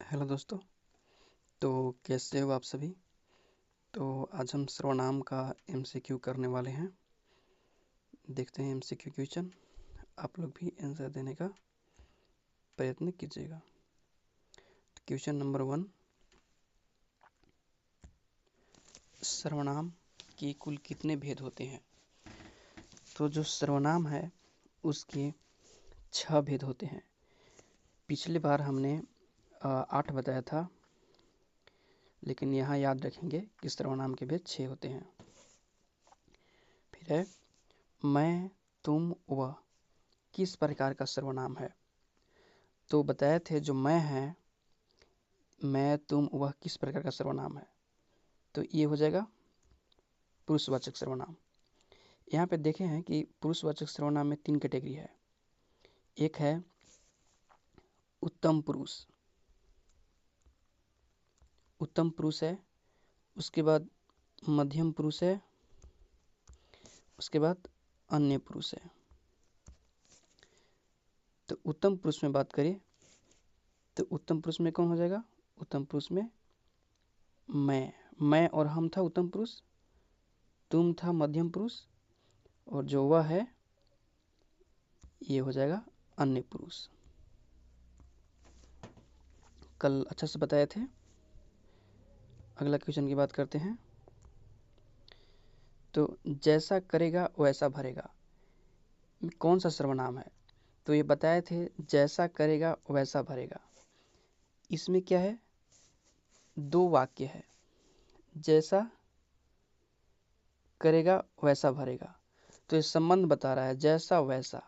Hello दोस्तों। तो कैसे हो आप सभी। तो आज हम सर्वनाम का एमसीक्यू करने वाले हैं। देखते हैं एमसीक्यू क्वेश्चन। आप लोग भी आंसर देने का प्रयत्न कीजिएगा। तो क्वेश्चन नंबर 1, सर्वनाम के कुल कितने भेद होते हैं। तो जो सर्वनाम है उसके 6 भेद होते हैं। पिछली बार हमने 8 बताया था, लेकिन यहाँ याद रखेंगे कि सर्वनाम के भेद 6 होते हैं। फिर है मैं, तुम, वह किस प्रकार का सर्वनाम है। तो बताए थे जो मैं है, मैं, तुम, वह किस प्रकार का सर्वनाम है। तो ये हो जाएगा पुरुषवाचक सर्वनाम। यहाँ पे देखे हैं कि पुरुषवाचक सर्वनाम में 3 कैटेगरी है। एक है उत्तम पुरुष, उत्तम पुरुष है। उसके बाद मध्यम पुरुष है। उसके बाद अन्य पुरुष है। तो उत्तम पुरुष में बात करें तो उत्तम पुरुष में कौन हो जाएगा। उत्तम पुरुष में मैं और हम था उत्तम पुरुष, तुम था मध्यम पुरुष, और जो वह है ये हो जाएगा अन्य पुरुष। कल अच्छा से बताए थे। अगला क्वेश्चन की बात करते हैं। तो जैसा करेगा वैसा भरेगा कौन सा सर्वनाम है। तो ये बताए थे जैसा करेगा वैसा भरेगा। इसमें क्या है, 2 वाक्य है। जैसा करेगा वैसा भरेगा, तो ये संबंध बता रहा है। जैसा वैसा,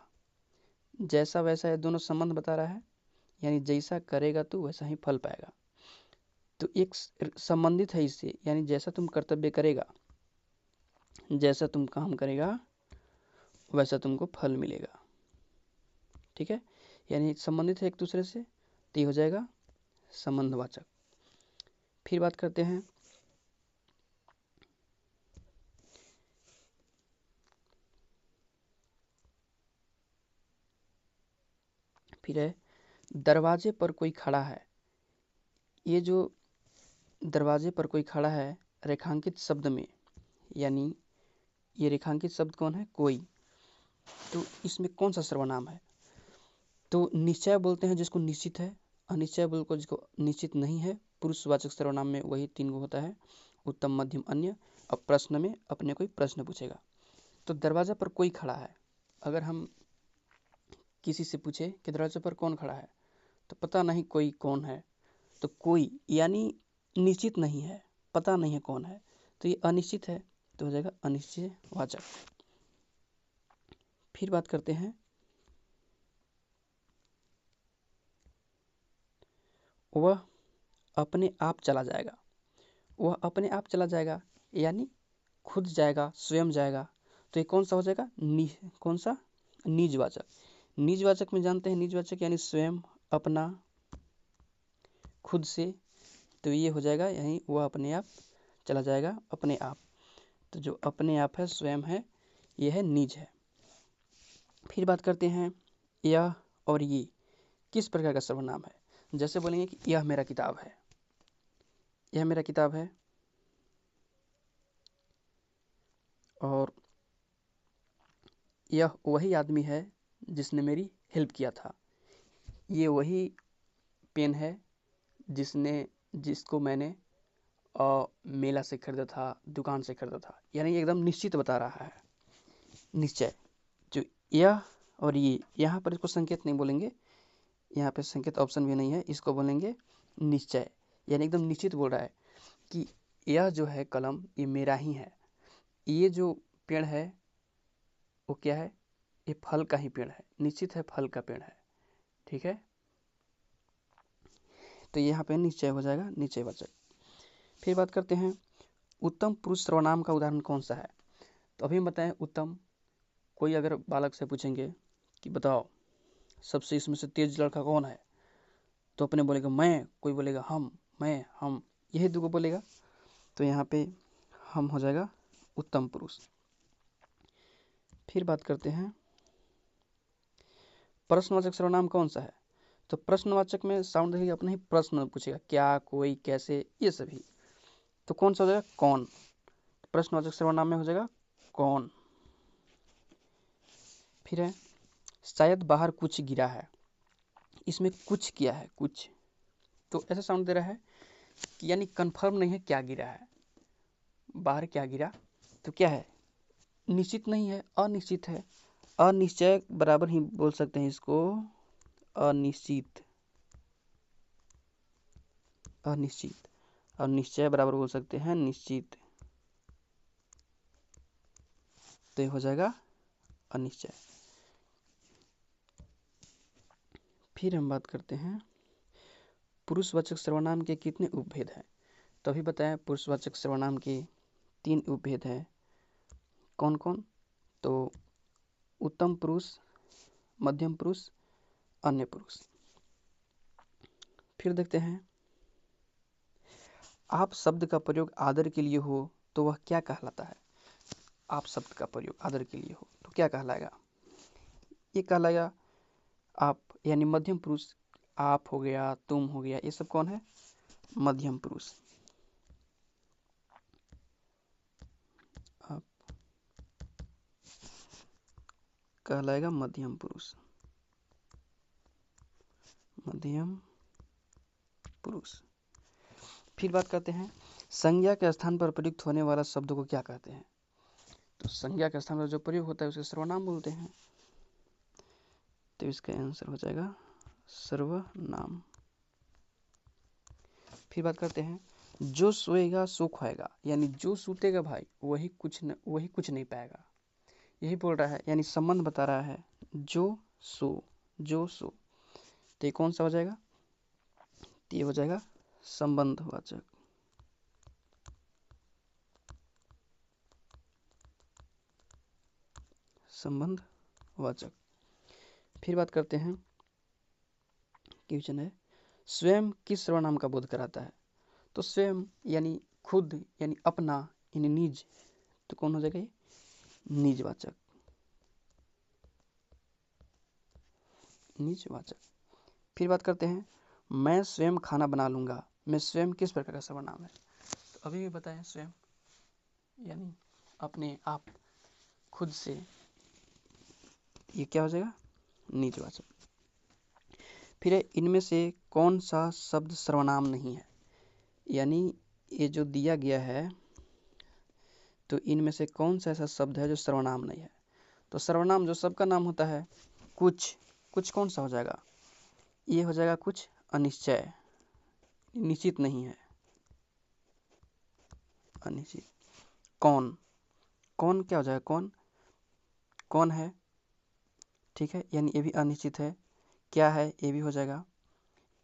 जैसा वैसा, ये दोनों संबंध बता रहा है। यानी जैसा करेगा तो वैसा ही फल पाएगा। तो एक संबंधित है इससे, यानी जैसा तुम कर्तव्य करेगा, जैसा तुम काम करेगा वैसा तुमको फल मिलेगा। ठीक है, यानी संबंधित है एक दूसरे से, तो ये हो जाएगा संबंधवाचक। फिर बात करते हैं फिर है दरवाजे पर कोई खड़ा है। ये जो दरवाजे पर कोई खड़ा है रेखांकित शब्द में, यानी ये रेखांकित शब्द कौन है, कोई। तो इसमें कौन सा सर्वनाम है। तो निश्चय बोलते हैं जिसको निश्चित है, अनिश्चय बोलते जिसको निश्चित नहीं है। पुरुषवाचक सर्वनाम में वही 3 गो होता है, उत्तम, मध्यम, अन्य। अब प्रश्न में अपने कोई प्रश्न पूछेगा। तो दरवाजा पर कोई खड़ा है। अगर हम किसी से पूछे कि दरवाजे पर कौन खड़ा है, तो पता नहीं कोई कौन है। तो कोई यानी निश्चित नहीं है, पता नहीं है कौन है, तो ये अनिश्चित है, तो हो जाएगा अनिश्चयवाचक। फिर बात करते हैं वह अपने आप चला जाएगा। वह अपने आप चला जाएगा यानी खुद जाएगा, स्वयं जाएगा। तो ये कौन सा हो जाएगा, कौन सा, निजवाचक। निजवाचक में जानते हैं, निजवाचक यानी स्वयं, अपना, खुद से। तो ये हो जाएगा यहीं वह अपने आप चला जाएगा, अपने आप। तो जो अपने आप है, स्वयं है, ये है निज है। फिर बात करते हैं यह और ये किस प्रकार का सर्वनाम है। जैसे बोलेंगे कि यह मेरा किताब है, यह मेरा किताब है। और यह वही आदमी है जिसने मेरी हेल्प किया था। ये वही पेन है जिसको मैंने मेला से खरीदा था, दुकान से खरीदा था। यानी एकदम निश्चित बता रहा है, निश्चय। जो यह और ये, यहाँ पर इसको संकेत नहीं बोलेंगे, यहाँ पे संकेत ऑप्शन भी नहीं है, इसको बोलेंगे निश्चय। यानी एकदम निश्चित बोल रहा है कि यह जो है कलम ये मेरा ही है। ये जो पेड़ है वो क्या है, ये फल का ही पेड़ है, निश्चित है फल का पेड़ है। ठीक है, तो यहाँ पे निश्चय हो जाएगा, निश्चयवाचक। फिर बात करते हैं उत्तम पुरुष सर्वनाम का उदाहरण कौन सा है। तो अभी हम बताएं उत्तम। कोई अगर बालक से पूछेंगे कि बताओ सबसे इसमें से तेज लड़का कौन है, तो अपने बोलेगा मैं, कोई बोलेगा हम, मैं, हम, यही 2 बोलेगा। तो यहाँ पे हम हो जाएगा उत्तम पुरुष। फिर बात करते हैं प्रश्नवाचक सर्वनाम कौन सा है। तो प्रश्नवाचक में साउंड देखिए अपना ही प्रश्न पूछेगा, क्या, कोई, कैसे, ये सभी। तो कौन सा हो जाएगा? कौन। प्रश्नवाचक सर्वनाम में हो जाएगा कौन। फिर है शायद बाहर कुछ गिरा है। इसमें कुछ किया है, कुछ, तो ऐसा साउंड दे रहा है कि यानी कंफर्म नहीं है क्या गिरा है, बाहर क्या गिरा, तो क्या है? निश्चित नहीं है, अनिश्चित है। अनिश्चय बराबर ही बोल सकते हैं इसको अनिश्चित। अनिश्चित और निश्चय बराबर बोल सकते हैं निश्चित, तो ये हो जाएगा अनिश्चय। फिर हम बात करते हैं पुरुषवाचक सर्वनाम के कितने उपभेद हैं। तो अभी बताया पुरुषवाचक सर्वनाम के 3 उपभेद हैं। कौन कौन? तो उत्तम पुरुष, मध्यम पुरुष, अन्य पुरुष। फिर देखते हैं आप शब्द का प्रयोग आदर के लिए हो तो वह क्या कहलाता है? आप शब्द का प्रयोग आदर के लिए हो तो क्या कहलाएगा? ये कहलाएगा आप, यानी मध्यम पुरुष। आप हो गया, तुम हो गया, ये सब कौन है? मध्यम पुरुष। आप कहलाएगा मध्यम पुरुष, मध्यम पुरुष। फिर बात करते हैं संज्ञा के स्थान पर प्रयुक्त होने वाला शब्द को क्या कहते हैं? तो संज्ञा के स्थान पर जो प्रयोग होता है उसे सर्वनाम बोलते हैं, तो इसका आंसर हो जाएगा सर्वनाम। फिर बात करते हैं जो सोएगा सो खाएगा, यानी जो सूतेगा भाई वही कुछ नहीं पाएगा, यही बोल रहा है, यानी संबंध बता रहा है। जो सो, जो सो, तो ये कौन सा हो जाएगा? तो ये हो जाएगा संबंधवाचक। संबंधवाचक। फिर बात करते हैं क्वेश्चन है स्वयं किस सर्वनाम का बोध कराता है? तो स्वयं यानी खुद, यानी अपना, यानी निज, तो कौन हो जाएगा? ये निजवाचक, निजवाचक। फिर बात करते हैं मैं स्वयं खाना बना लूंगा, मैं स्वयं किस प्रकार का सर्वनाम है? तो अभी भी बताएं स्वयं यानी अपने आप, खुद से, ये क्या हो जाएगा? निजवाचक। फिर है इनमें से कौन सा शब्द सर्वनाम नहीं है? यानी ये जो दिया गया है, तो इनमें से कौन सा ऐसा शब्द है जो सर्वनाम नहीं है? तो सर्वनाम जो सबका नाम होता है, कुछ, कुछ कौन सा हो जाएगा? ये हो जाएगा कुछ अनिश्चय, निश्चित नहीं है, अनिश्चित। कौन, कौन क्या हो जाएगा? कौन, कौन है, ठीक है, यानी ये भी अनिश्चित है। क्या है? ये भी हो जाएगा।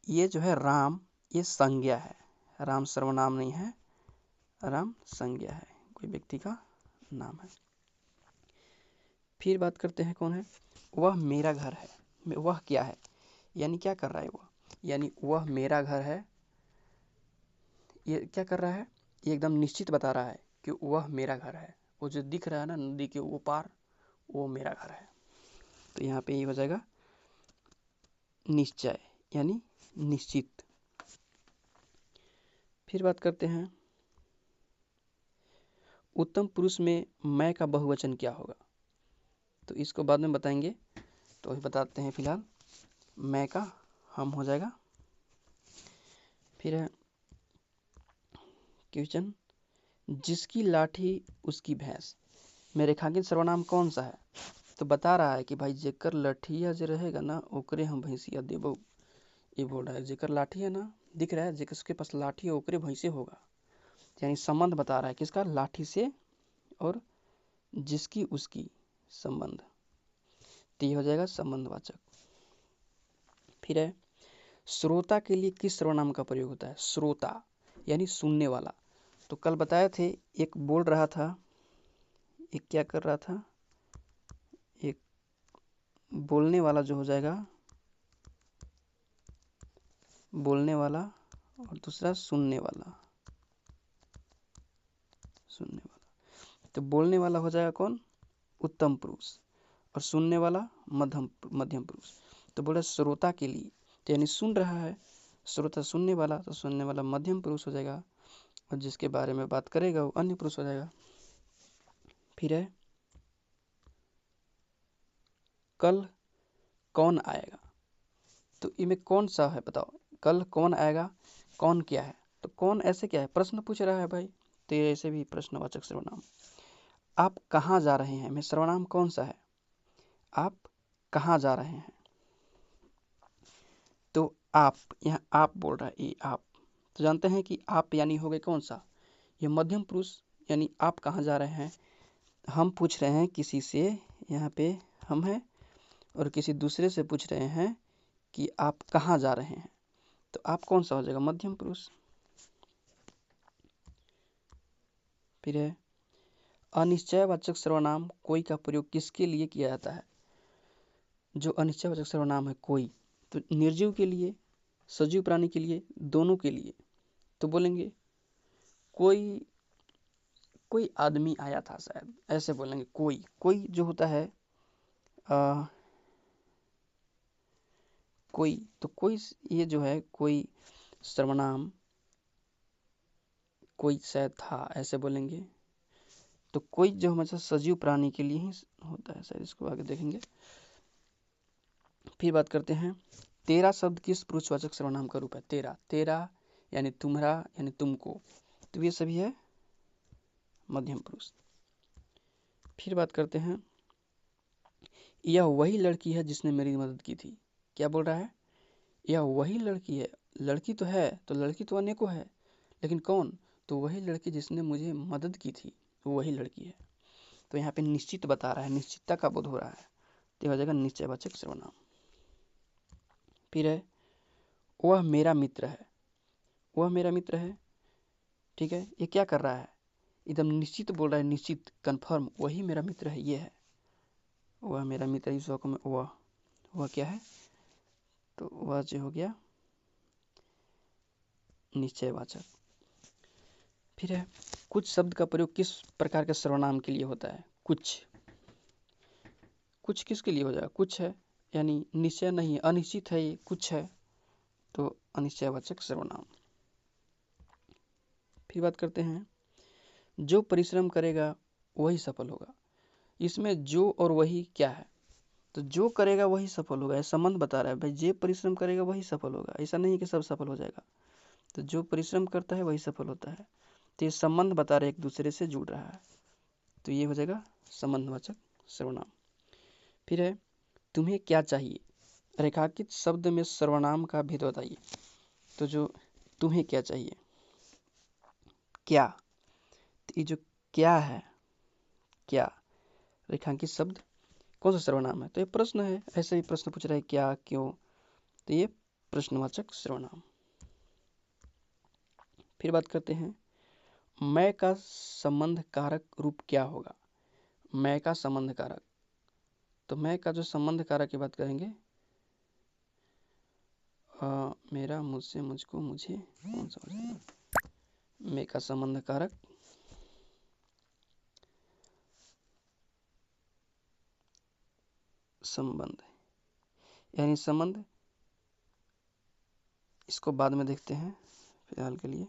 ये जो है राम, ये संज्ञा है, राम सर्वनाम नहीं है, राम संज्ञा है, कोई व्यक्ति का नाम है। फिर बात करते हैं कौन है? वह मेरा घर है। वह क्या है? यानी क्या कर रहा है वह? यानी वह मेरा घर है, ये क्या कर रहा है? ये एकदम निश्चित बता रहा है कि वह मेरा घर है। वो जो दिख रहा है ना नदी के वो पार, वो मेरा घर है। तो यहाँ पे ये हो जाएगा निश्चय, यानी निश्चित। फिर बात करते हैं उत्तम पुरुष में मैं का बहुवचन क्या होगा? तो इसको बाद में बताएंगे, तो अभी बताते हैं फिलहाल। मैं का हम हो जाएगा। फिर है क्वेश्चन जिसकी लाठी उसकी भैंस में रेखांकित सर्वनाम कौन सा है? तो बता रहा है कि भाई जेकर लठिया जो रहेगा ना ओकरे हम भैंसिया देबो, ये बोल रहा है। जेकर लाठी है ना, दिख रहा है, जेकर उसके पास लाठी है ओकरे भैंसे होगा, यानी संबंध बता रहा है किसका? लाठी से, और जिसकी उसकी संबंध, तो ये हो जाएगा संबंधवाचक। फिर है श्रोता के लिए किस सर्वनाम का प्रयोग होता है? श्रोता यानी सुनने वाला। तो कल बताए थे, एक बोल रहा था, एक क्या कर रहा था, एक बोलने वाला जो हो जाएगा, बोलने वाला, और दूसरा सुनने वाला, सुनने वाला। तो बोलने वाला हो जाएगा कौन? उत्तम पुरुष, और सुनने वाला मध्यम पुरुष। तो बोले श्रोता के लिए, तो यानी सुन रहा है, श्रोता सुनने वाला, तो सुनने वाला मध्यम पुरुष हो जाएगा, और जिसके बारे में बात करेगा वो अन्य पुरुष हो जाएगा। फिर है कल कौन आएगा, तो इनमें कौन सा है बताओ, कल कौन आएगा, कौन क्या है, तो कौन ऐसे क्या है, प्रश्न पूछ रहा है भाई, तो ये ऐसे भी प्रश्नवाचक सर्वनाम। आप कहाँ जा रहे हैं, में सर्वनाम कौन सा है, आप कहाँ जा रहे हैं, तो आप, यहाँ आप बोल रहा है, ये आप, तो जानते हैं कि आप यानी हो गए कौन सा, ये मध्यम पुरुष, यानी आप कहाँ जा रहे हैं, हम पूछ रहे हैं किसी से, यहाँ पे हम हैं और किसी दूसरे से पूछ रहे हैं कि आप कहाँ जा रहे हैं, तो आप कौन सा हो जाएगा, मध्यम पुरुष। फिर है अनिश्चयवाचक सर्वनाम कोई का प्रयोग किसके लिए किया जाता है, जो अनिश्चयवाचक सर्वनाम है कोई, तो निर्जीव के लिए, सजीव प्राणी के लिए, दोनों के लिए, तो बोलेंगे कोई, कोई आदमी आया था शायद, ऐसे बोलेंगे कोई, कोई जो होता है कोई, तो कोई ये जो है कोई सर्वनाम, कोई शायद था, ऐसे बोलेंगे, तो कोई जो हमेशा सजीव प्राणी के लिए ही होता है शायद, इसको आगे देखेंगे। फिर बात करते हैं तेरा शब्द किस पुरुषवाचक सर्वनाम का रूप है, तेरा, तेरा यानी तुम्हारा यानी तुमको, तो ये सभी है मध्यम पुरुष। फिर बात करते हैं यह वही लड़की है जिसने मेरी मदद की थी, क्या बोल रहा है, यह वही लड़की है, लड़की तो है, तो लड़की तो अनेकों है, लेकिन कौन, तो वही लड़की जिसने मुझे मदद की थी, वो वही लड़की है, तो यहाँ पे निश्चित बता रहा है, निश्चितता का बोध हो रहा है, तो हो जाएगा निश्चयवाचक सर्वनाम। फिर है वह मेरा मित्र है, वह मेरा मित्र है, ठीक है, ये क्या कर रहा है, एकदम निश्चित बोल रहा है, निश्चित कन्फर्म, वही मेरा मित्र है, ये है वह मेरा मित्र, इस वाक्य में वह क्या है, तो वह जो हो गया निश्चयवाचक। फिर है कुछ शब्द का प्रयोग किस प्रकार के सर्वनाम के लिए होता है, कुछ, कुछ किसके लिए हो जाएगा, कुछ है यानी निश्चय नहीं है, अनिश्चित है, ये कुछ है, तो अनिश्चयवाचक सर्वनाम। फिर बात करते हैं जो परिश्रम करेगा वही सफल होगा, इसमें जो और वही क्या है, तो जो करेगा वही सफल होगा, संबंध बता रहा है भाई, जे परिश्रम करेगा वही सफल होगा, ऐसा नहीं है कि सब सफल हो जाएगा, तो जो परिश्रम करता है वही सफल होता है, तो ये संबंध बता रहे एक दूसरे से जुड़ रहा है, तो ये हो जाएगा संबंधवाचक सर्वनाम। फिर है तुम्हें क्या चाहिए, रेखांकित शब्द में सर्वनाम का भेद बताइए, तो जो तुम्हें क्या चाहिए, क्या, तो ये जो क्या है, क्या रेखांकित शब्द कौन सा सर्वनाम है, तो ये प्रश्न है, ऐसे ही प्रश्न पूछ रहा है क्या क्यों, तो ये प्रश्नवाचक सर्वनाम। फिर बात करते हैं मैं का संबंध कारक रूप क्या होगा, मैं का संबंध कारक, तो मैं का जो संबंध कारक की बात करेंगे, मेरा, मुझसे, मुझको, मुझे, कौन सा हो जाएगा, मैं का संबंध कारक संबंध, यानी संबंध, इसको बाद में देखते हैं फिलहाल के लिए।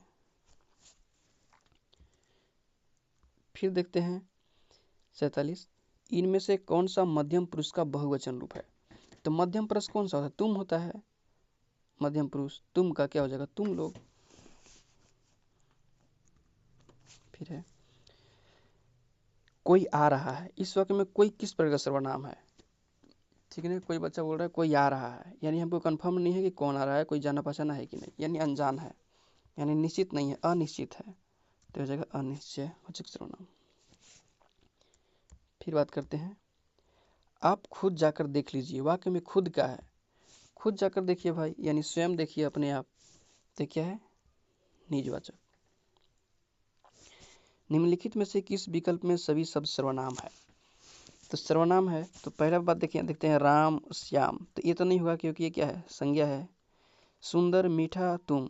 फिर देखते हैं 47 इनमें से कौन सा मध्यम पुरुष का बहुवचन रूप है, तो मध्यम पुरुष कौन सा होता है, तुम होता है, मध्यम पुरुष तुम का क्या हो जाएगा, तुम लोग। फिर है कोई आ रहा है, इस वाक्य में कोई किस प्रकार का सर्वनाम है, ठीक है ना, कोई बच्चा बोल रहा है कोई आ रहा है, यानी हमको कंफर्म नहीं है कि कौन आ रहा है, कोई जाना पहचाना है कि नहीं, यानी अनजान है, यानी निश्चित नहीं है, अनिश्चित है, तो हो जाएगा अनिश्चयवाचक सर्वनाम। फिर बात करते हैं आप खुद जाकर देख लीजिए, वाक्य में खुद का है, खुद जाकर देखिए भाई, यानी स्वयं देखिए अपने आप, तो क्या है निजवाचक। निम्नलिखित में से किस विकल्प में सभी शब्द सर्वनाम है, तो सर्वनाम है, तो पहला बात देखिए, देखते हैं राम श्याम, तो ये तो नहीं होगा क्योंकि ये क्या है, संज्ञा है। सुंदर मीठा तुम,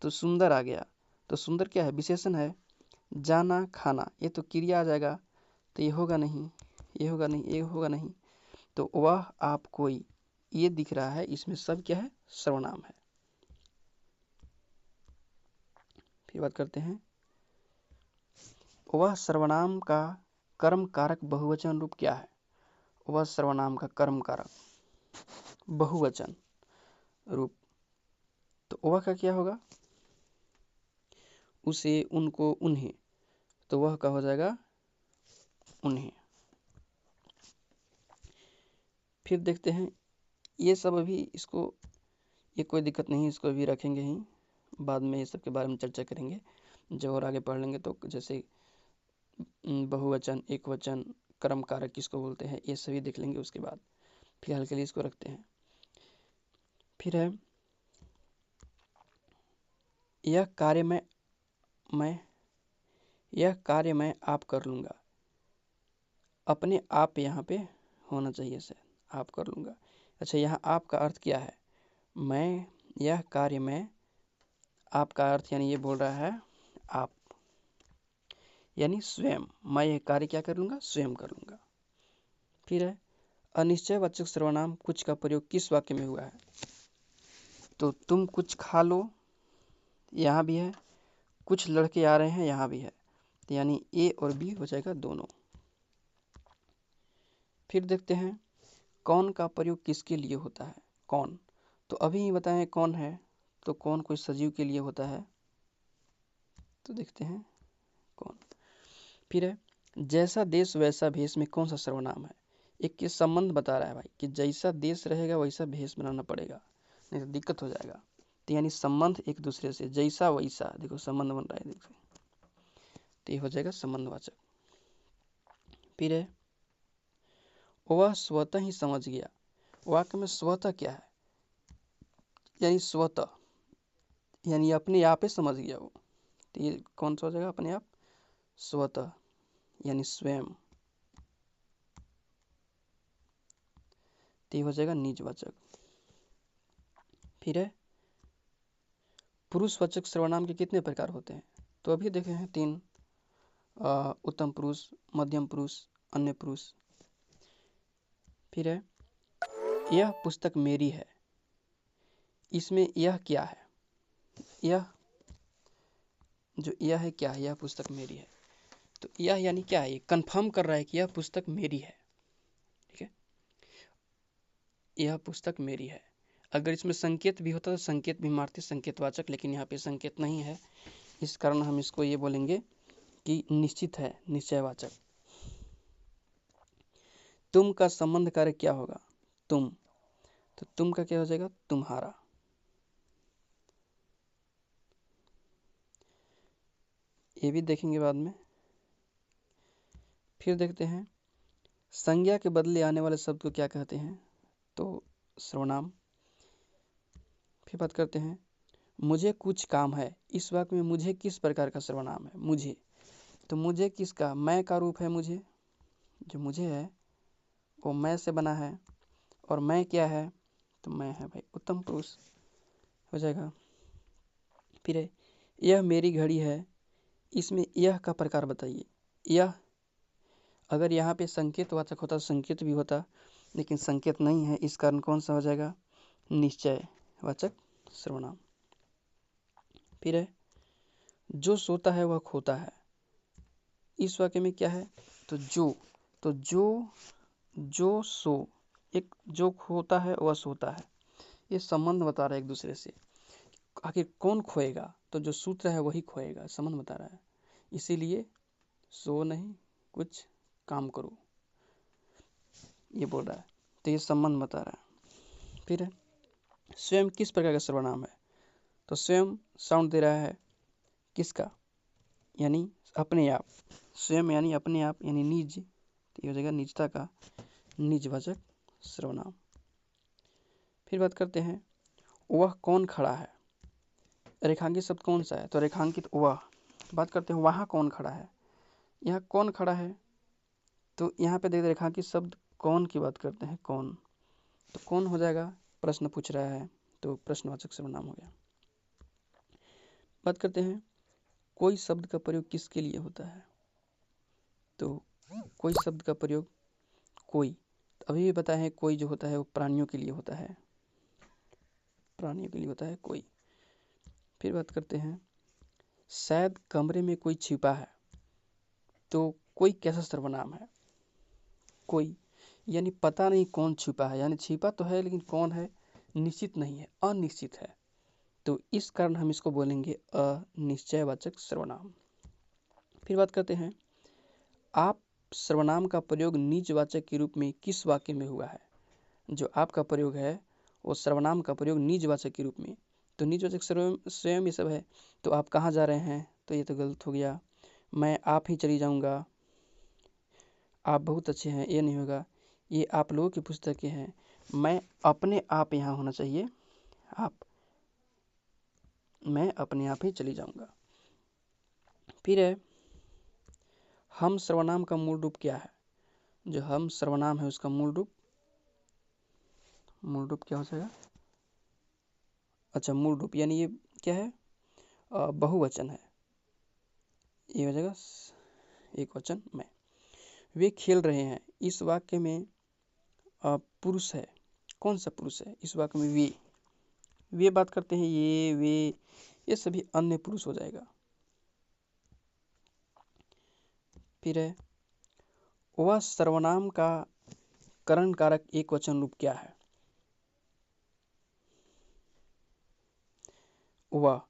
तो सुंदर आ गया, तो सुंदर क्या है, विशेषण है। जाना खाना, ये तो क्रिया आ जाएगा, तो ये होगा नहीं, ये होगा नहीं, ये होगा नहीं, तो वह आप कोई, ये दिख रहा है, इसमें सब क्या है सर्वनाम है। फिर बात करते हैं, वह सर्वनाम का कर्म कारक बहुवचन रूप क्या है? वह सर्वनाम का कर्म कारक बहुवचन रूप, तो वह का क्या होगा? उसे, उनको, उन्हें, तो वह का हो जाएगा उन्हें। फिर देखते हैं, ये सब अभी इसको, ये कोई दिक्कत नहीं, इसको अभी रखेंगे ही, बाद में ये सब के बारे में चर्चा करेंगे जब और आगे पढ़ लेंगे। तो जैसे बहुवचन, एक वचन, कर्म कारक किसको बोलते हैं, ये सभी देख लेंगे उसके बाद। फिलहाल के लिए इसको रखते हैं। फिर है, यह कार्य मैं आप कर लूँगा। अपने आप यहाँ पे होना चाहिए सर, आप कर लूँगा। अच्छा, यहाँ आप का अर्थ क्या है? मैं, यह कार्य मैं, आप का अर्थ यानी ये बोल रहा है आप, यानी स्वयं। मैं यह कार्य क्या कर लूँगा? स्वयं कर लूँगा। फिर है, अनिश्चयवाचक सर्वनाम कुछ का प्रयोग किस वाक्य में हुआ है? तो तुम कुछ खा लो, यहाँ भी है, कुछ लड़के आ रहे हैं, यहाँ भी है, तो यानी ए और बी हो जाएगा दोनों। फिर देखते हैं, कौन का प्रयोग किसके लिए होता है? कौन, तो अभी ही बताएं कौन है, तो कौन कोई सजीव के लिए होता है, तो देखते हैं कौन। फिर है, जैसा देश वैसा भेष में कौन सा सर्वनाम है? एक के संबंध बता रहा है भाई कि जैसा देश रहेगा वैसा भेष बनाना पड़ेगा, नहीं तो दिक्कत हो जाएगा। तो यानी संबंध एक दूसरे से, जैसा वैसा, देखो संबंध बन रहा है, देखो, तो ये हो जाएगा संबंधवाचक। फिर है, वह स्वतः ही समझ गया। वाक्य में स्वतः क्या है? यानी स्वतः, यानी अपने आप ही समझ गया वो, तो ये कौन सा हो जाएगा? अपने आप, स्वतः, यानी स्वयं, तो ये हो जाएगा निजवाचक। फिर है, पुरुषवाचक सर्वनाम के कितने प्रकार होते हैं? तो अभी देखे हैं 3, उत्तम पुरुष, मध्यम पुरुष, अन्य पुरुष। फिर है, यह पुस्तक मेरी है, इसमें यह क्या है? यह जो यह है क्या है? यह पुस्तक मेरी है, तो यह यानी क्या है? ये कंफर्म कर रहा है कि यह पुस्तक मेरी है। ठीक है, यह पुस्तक मेरी है। अगर इसमें संकेत भी होता तो संकेत भी मारते, संकेतवाचक, लेकिन यहाँ पे संकेत नहीं है, इस कारण हम इसको ये बोलेंगे कि निश्चित है, निश्चयवाचक। तुम का संबंध कार्य क्या होगा? तुम, तो तुम का क्या हो जाएगा? तुम्हारा। ये भी देखेंगे बाद में। फिर देखते हैं, संज्ञा के बदले आने वाले शब्द को क्या कहते हैं? तो सर्वनाम। फिर बात करते हैं, मुझे कुछ काम है, इस वाक्य में मुझे किस प्रकार का सर्वनाम है? मुझे, तो मुझे किसका? मैं का रूप है मुझे, जो मुझे है वो मैं से बना है, और मैं क्या है? तो मैं है भाई उत्तम पुरुष हो जाएगा। फिर है, यह मेरी घड़ी है, इसमें यह का प्रकार बताइए। यह, अगर यहाँ पे संकेतवाचक होता तो संकेत भी होता, लेकिन संकेत नहीं है, इस कारण कौन सा हो जाएगा? निश्चयवाचक सर्वनाम। फिर है, जो सोता है वह खोता है, इस वाक्य में क्या है? तो जो, तो जो सो, एक जो खोता है वह सोता है, ये संबंध बता रहा है एक दूसरे से। आखिर कौन खोएगा? तो जो सूत्र है वही खोएगा, संबंध बता रहा है। इसीलिए सो नहीं, कुछ काम करो, ये बोल रहा है, तो ये संबंध बता रहा है। फिर है, स्वयं किस प्रकार का सर्वनाम है? तो स्वयं साउंड दे रहा है किसका? यानी अपने आप, स्वयं यानी अपने आप, यानी निज, तो ये हो जाएगा निजता का निजवाचक सर्वनाम। फिर बात करते हैं, वह कौन खड़ा है? रेखांकित शब्द कौन सा है? तो रेखांकित वह। बात करते हैं, वहाँ कौन खड़ा है? यहाँ कौन खड़ा है? तो यहाँ पे देख रेखांकित शब्द कौन की बात करते हैं, कौन, तो कौन हो जाएगा? प्रश्न पूछ रहा है, तो प्रश्नवाचक सर्वनाम हो गया। बात करते हैं, कोई शब्द का प्रयोग किसके लिए होता है? तो कोई शब्द का प्रयोग, कोई, तो अभी भी बताया है, कोई जो होता है वो प्राणियों के लिए होता है, प्राणियों के लिए होता है कोई। फिर बात करते हैं, शायद कमरे में कोई छिपा है। तो कोई कैसा सर्वनाम है? कोई यानी पता नहीं कौन छिपा है, यानी छिपा तो है लेकिन कौन है निश्चित नहीं है, अनिश्चित है। तो इस कारण हम इसको बोलेंगे अनिश्चयवाचक सर्वनाम। फिर बात करते हैं, आप सर्वनाम का प्रयोग निजवाचक के रूप में किस वाक्य में हुआ है? जो आपका प्रयोग है वो सर्वनाम का प्रयोग निजवाचक के रूप में। तो निजवाचक स्वयं ये सब है। तो आप कहाँ जा रहे हैं? तो ये तो गलत हो गया। मैं आप ही चली जाऊँगा, आप बहुत अच्छे हैं, ये नहीं होगा, ये आप लोगों की पुस्तकें हैं। मैं अपने आप यहाँ होना चाहिए, आप, मैं अपने आप ही चली जाऊँगा। फिर है, हम सर्वनाम का मूल रूप क्या है? जो हम सर्वनाम है उसका मूल रूप क्या हो जाएगा? अच्छा, मूल रूप यानी ये क्या है? बहुवचन है, ये हो जाएगा एक वचन में। वे खेल रहे हैं, इस वाक्य में पुरुष है, कौन सा पुरुष है? इस वाक्य में वे बात करते हैं, ये वे, ये सभी अन्य पुरुष हो जाएगा। फिर है, वह सर्वनाम का करण कारक एक वचन रूप क्या है? वह,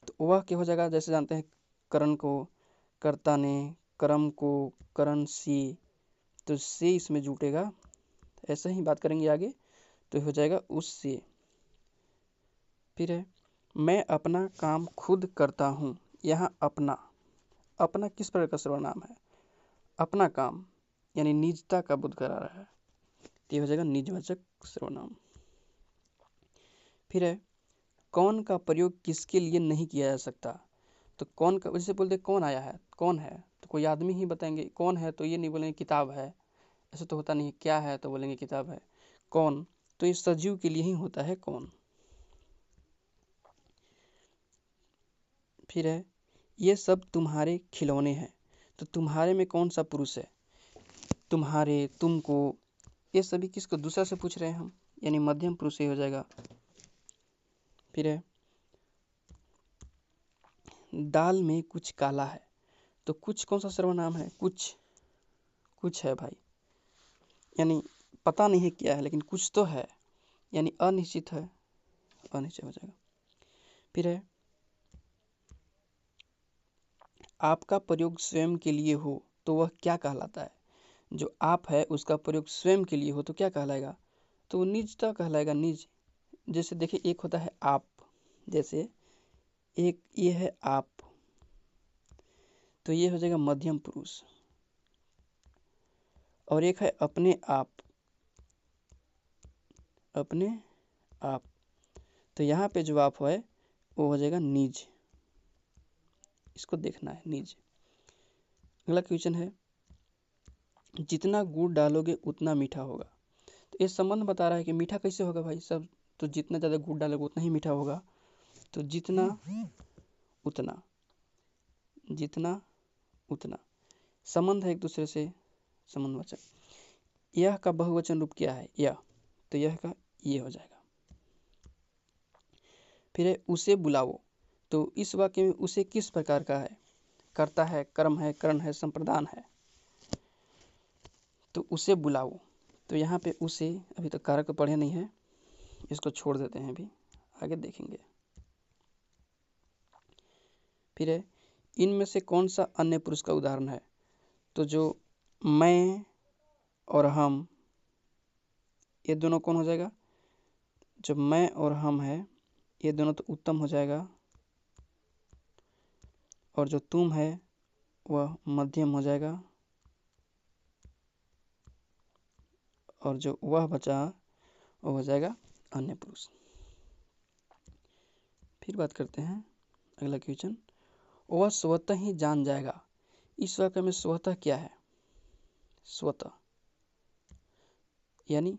तो वह क्या हो जाएगा? जैसे जानते हैं करण को कर्ता ने, कर्म को करण से, तो से इसमें जुटेगा। ऐसे ही बात करेंगे आगे तो हो जाएगा उससे। फिर है, मैं अपना काम खुद करता हूँ। यहाँ अपना, अपना किस प्रकार का सर्वनाम है? अपना काम यानी निजता का बोध करा रहा है, तो ये हो जाएगा निजवाचक सर्वनाम। फिर है, कौन का प्रयोग किसके लिए नहीं किया जा सकता? तो कौन का, जैसे बोलते कौन आया है, कौन है तो कोई आदमी ही बताएंगे। कौन है तो ये नहीं बोलेंगे किताब है, ऐसा तो होता नहीं है। क्या है तो बोलेंगे किताब है। कौन, तो ये सजीव के लिए ही होता है कौन। फिर है, ये सब तुम्हारे खिलौने हैं। तो तुम्हारे में कौन सा पुरुष है? तुम्हारे, तुमको, ये सभी किसको? दूसरा से पूछ रहे हैं हम, यानी मध्यम पुरुष ही हो जाएगा। फिर है, दाल में कुछ काला है। तो कुछ कौन सा सर्वनाम है? कुछ, कुछ है भाई, यानी पता नहीं है क्या है लेकिन कुछ तो है, यानी अनिश्चित है, अनिश्चित हो जाएगा। फिर है, आपका प्रयोग स्वयं के लिए हो तो वह क्या कहलाता है? जो आप है उसका प्रयोग स्वयं के लिए हो तो क्या कहलाएगा? तो वो निजता कहलाएगा, निज। जैसे देखिए, एक होता है आप, जैसे एक ये है आप, तो ये हो जाएगा मध्यम पुरुष। और एक है अपने आप, अपने आप, तो यहाँ पे जो आप है वो हो जाएगा निज। इसको देखना है, निज। अगला क्वेश्चन है, जितना गुड़ डालोगे उतना मीठा होगा। तो ये संबंध बता रहा है कि मीठा कैसे होगा भाई सब? तो जितना ज़्यादा गुड़ डालोगे उतना ही मीठा होगा। तो जितना उतना, जितना उतना, संबंध है एक दूसरे से, संबंधवाचक। यह का बहुवचन रूप क्या है? यह, तो यह का ये हो जाएगा। फिर है, उसे बुलाओ। तो इस वाक्य में उसे किस प्रकार का है? कर्ता है, कर्म है, करण है, संप्रदान है। तो उसे बुलाओ, तो यहाँ पे उसे, अभी तक कारक पढ़े नहीं है, इसको छोड़ देते हैं, अभी आगे देखेंगे। फिर है, इनमें से कौन सा अन्य पुरुष का उदाहरण है? तो जो मैं और हम, ये दोनों कौन हो जाएगा? जब मैं और हम है ये दोनों तो उत्तम हो जाएगा, और जो तुम है वह मध्यम हो जाएगा, और जो वह बचा वो हो जाएगा अन्य पुरुष। फिर बात करते हैं अगला क्वेश्चन, वह स्वतः ही जान जाएगा। इस वाक्य में स्वतः क्या है? स्वतः यानी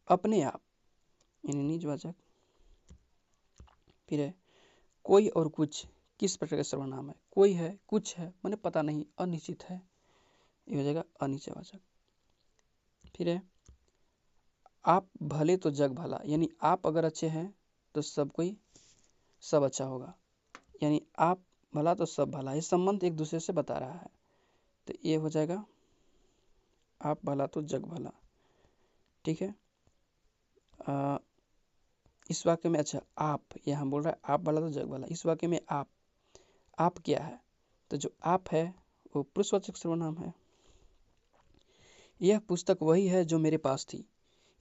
अपने आप, यानी निजवाचक। फिर है, कोई और कुछ किस प्रकार का सर्वनाम है? कोई है, कुछ है, माने पता नहीं, अनिश्चित है, ये हो जाएगा अनिश्चयवाचक। फिर है, आप भले तो जग भला, यानी आप अगर अच्छे हैं तो सब कोई सब अच्छा होगा, यानी आप भला तो सब भला। ये संबंध एक दूसरे से बता रहा है। तो ये हो जाएगा आप भला तो जग भला। ठीक है। इस वाक्य में अच्छा आप यहाँ बोल रहा है आप भला तो जग भला। इस वाक्य में आप क्या है? तो जो आप है वो पुरुषवाचक सर्वनाम है। यह पुस्तक वही है जो मेरे पास थी।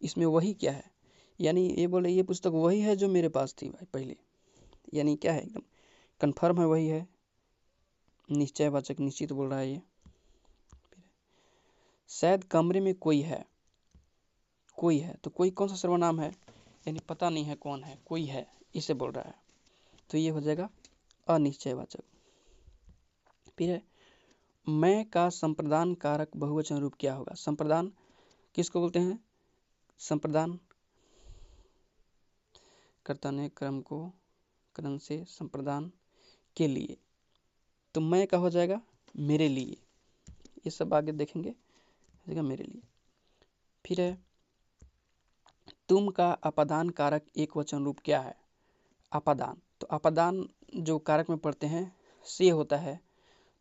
इसमें वही क्या है? यानी ये बोले ये पुस्तक वही है जो मेरे पास थी भाई पहले, यानी क्या है एकदम कन्फर्म है वही है। निश्चयवाचक निश्चित बोल रहा है ये। शायद कमरे में कोई है। कोई है तो कोई कौन सा सर्वनाम है? यानी पता नहीं है कौन है, कोई है इसे बोल रहा है। तो ये हो जाएगा अनिश्चयवाचक। फिर है मैं का संप्रदान कारक बहुवचन रूप क्या होगा? संप्रदान किसको बोलते हैं? संप्रदान कर्ता ने क्रम को क्रम से संप्रदान के लिए, तो मैं का हो जाएगा मेरे लिए। ये सब आगे देखेंगे, हो जाएगा मेरे लिए। फिर है तुम का अपादान कारक एक वचन रूप क्या है? अपादान, तो अपादान जो कारक में पढ़ते हैं से होता है,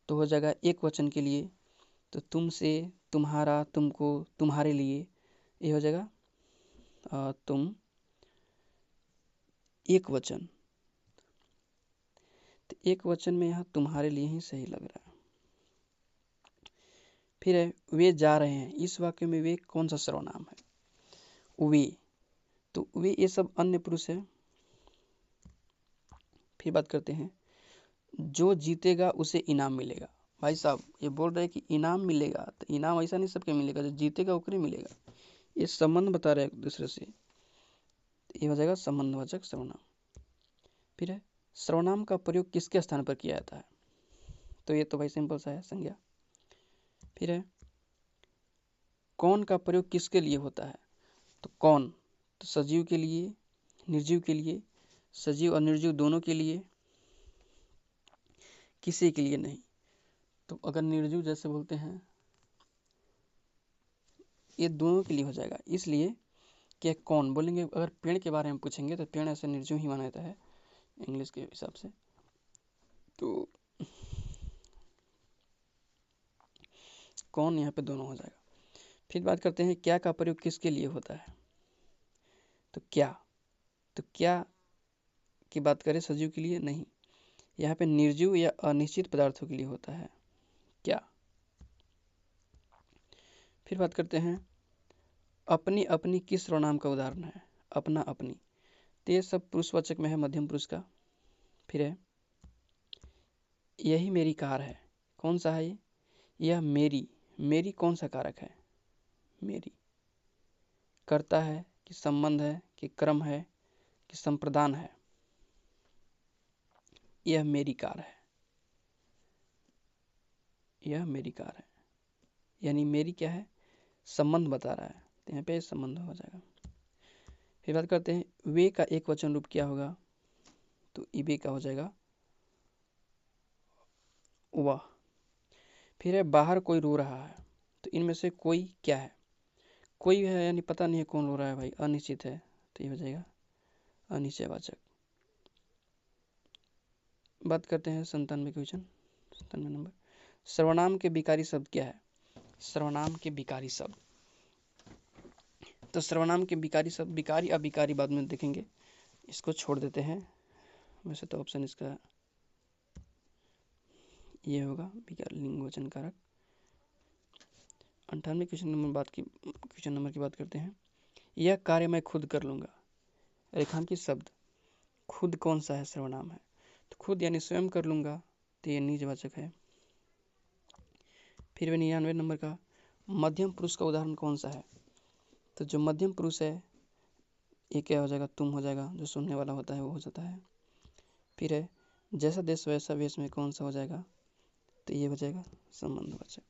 तो हो जाएगा एक वचन के लिए। तो तुमसे, तुम्हारा, तुमको, तुम्हारे लिए, ये हो जाएगा तुम एक वचन। तो एक वचन में यहाँ तुम्हारे लिए ही सही लग रहा है। फिर है वे जा रहे हैं। इस वाक्य में वे कौन सा सर्वनाम है? वे, तो वे ये सब अन्य पुरुष है। फिर बात करते हैं जो जीतेगा उसे इनाम मिलेगा। भाई साहब ये बोल रहे हैं कि इनाम मिलेगा, तो इनाम ऐसा नहीं सबके मिलेगा, जो जीतेगा उकरे मिलेगा। ये संबंध बता रहे हैं एक दूसरे से। ये हो जाएगा संबंधवाचक सर्वनाम। फिर है सर्वनाम का प्रयोग किसके स्थान पर किया जाता है? तो ये तो भाई सिंपल सा है, संज्ञा। फिर है कौन का प्रयोग किसके लिए होता है? तो कौन, तो सजीव के लिए, निर्जीव के लिए, सजीव और निर्जीव दोनों के लिए, किसी के लिए नहीं। तो अगर निर्जीव जैसे बोलते हैं, ये दोनों के लिए हो जाएगा। इसलिए कि कौन बोलेंगे, अगर पेड़ के बारे में पूछेंगे तो पेड़ ऐसे निर्जीव ही माना जाता है इंग्लिश के हिसाब से। तो कौन यहाँ पे दोनों हो जाएगा। फिर बात करते हैं क्या का प्रयोग किसके लिए होता है? तो क्या की बात करें सजीव के लिए नहीं, यहाँ पे निर्जीव या अनिश्चित पदार्थों के लिए होता है क्या। फिर बात करते हैं अपनी अपनी किस सर्वनाम का उदाहरण है? अपना अपनी, तो ये सब पुरुषवाचक में है, मध्यम पुरुष का। फिर है यही मेरी कार है। कौन सा है ये? यह मेरी, मेरी कौन सा कारक है? मेरी कर्ता है कि संबंध है कि क्रम है कि संप्रदान है? यह मेरी कार है, यह मेरी कार है, यानी मेरी क्या है? संबंध बता रहा है, तो यहाँ पे संबंध हो जाएगा। फिर बात करते हैं वे का एक वचन रूप क्या होगा? तो इबे का हो जाएगा वह। फिर है बाहर कोई रो रहा है। तो इनमें से कोई क्या है? कोई है यानी पता नहीं है कौन रो रहा है भाई, अनिश्चित है, तो ये हो जाएगा अनिश्चयवाचक। बात करते हैं 97 क्वेश्चन, 97 नंबर। सर्वनाम के विकारी शब्द क्या है? सर्वनाम के विकारी शब्द, तो सर्वनाम के विकारी शब्द, विकारी अविकारी बाद में देखेंगे, इसको छोड़ देते हैं। वैसे तो ऑप्शन इसका ये होगा विकारी लिंग वचन कारक। 98 क्वेश्चन नंबर की बात करते हैं। यह कार्य मैं खुद कर लूँगा। रेखांकित शब्द खुद कौन सा है? सर्वनाम है, तो खुद यानी स्वयं कर लूँगा, तो ये निजवाचक है। फिर 99 नंबर का मध्यम पुरुष का उदाहरण कौन सा है? तो जो मध्यम पुरुष है ये क्या हो जाएगा? तुम हो जाएगा, जो सुनने वाला होता है वो हो जाता है। फिर है जैसा देश वैसा वेश में कौन सा हो जाएगा? तो ये हो जाएगा संबंधवाचक।